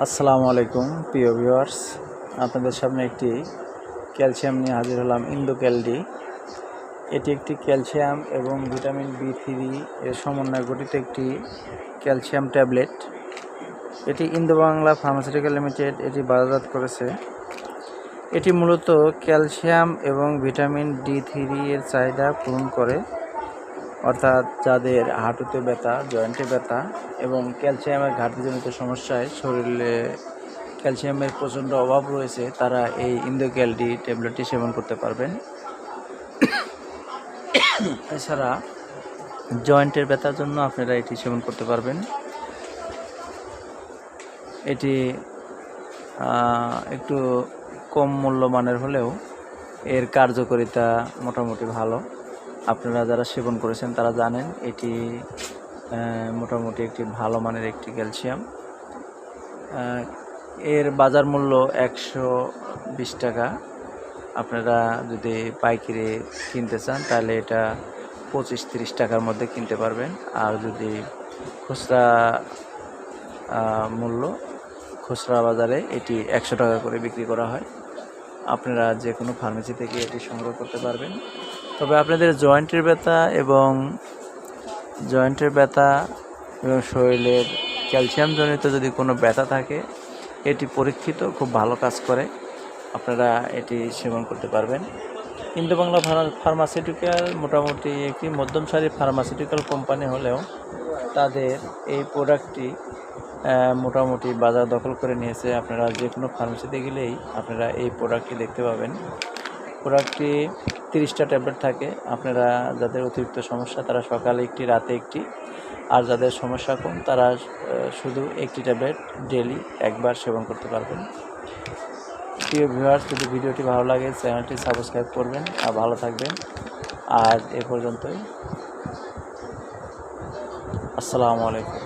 আসসালামু আলাইকুম প্রিয় ভিউয়ার্স, আপনাদের সামনে একটি ক্যালসিয়াম নিয়ে হাজির হলাম। ইন্দোক্যালডি। এটি একটি ক্যালসিয়াম এবং ভিটামিন B3 এর সমন্বয়ে গঠিত একটি ক্যালসিয়াম ট্যাবলেট। এটি ইন্দো বাংলা ফার্মাসিউটিক্যাল লিমিটেড এটি বাজারজাত করেছে। এটি মূলত ক্যালসিয়াম এবং ভিটামিন D3 এর চাহিদা পূরণ করে, অর্থাৎ যাদের হাঁটুতে ব্যথা, জয়েন্টে ব্যথা এবং ক্যালসিয়ামের ঘাটতিজনিত সমস্যায় শরীরে ক্যালসিয়ামের প্রচণ্ড অভাব রয়েছে, তারা এই ইন্দোক্যালডি ট্যাবলেটটি সেবন করতে পারবেন। এছাড়া জয়েন্টের ব্যথার জন্য আপনারা এটি সেবন করতে পারবেন। এটি একটু কম মূল্যমানের হলেও এর কার্যকারিতা মোটামুটি ভালো। আপনারা যারা সেবন করেছেন তারা জানেন এটি মোটামুটি একটি ভালো মানের একটি ক্যালসিয়াম। এর বাজার মূল্য 120 টাকা। আপনারা যদি পাইকারি কিনতে চান তাহলে এটা 25-30 টাকার মধ্যে কিনতে পারবেন। আর যদি খুচরা মূল্য, খুচরা বাজারে এটি 100 টাকা করে বিক্রি করা হয়। আপনারা যে কোনো ফার্মেসি থেকে এটি সংগ্রহ করতে পারবেন। তবে আপনাদের জয়েন্টের ব্যথা এবং শরীরের ক্যালসিয়ামজনিত যদি কোনো ব্যথা থাকে, এটি পরীক্ষিত, খুব ভালো কাজ করে। আপনারা এটি সেবন করতে পারবেন। ইন্দো বাংলা ফার্মাসিউটিক্যাল মোটামুটি একটি মধ্যম সারির ফার্মাসিউটিক্যাল কোম্পানি হলেও তাদের এই প্রোডাক্টটি মোটামুটি বাজার দখল করে নিয়েছে। আপনারা যে কোনো ফার্মেসিতে গেলেই আপনারা এই প্রোডাক্টটি দেখতে পাবেন। প্রোডাক্টটি 30টা ট্যাবলেট থাকে। আপনারা যাদের অতিরিক্ত সমস্যা তারা সকালে একটি, রাতে একটি, আর যাদের সমস্যা কম তারা শুধু একটি ট্যাবলেট ডেইলি একবার সেবন করতে পারবেন। প্রিয় ভিউয়ার্স, যদি ভিডিওটি ভালো লাগে চ্যানেলটি সাবস্ক্রাইব করবেন আর ভালো থাকবেন। আর এ পর্যন্তই। আসসালামু আলাইকুম।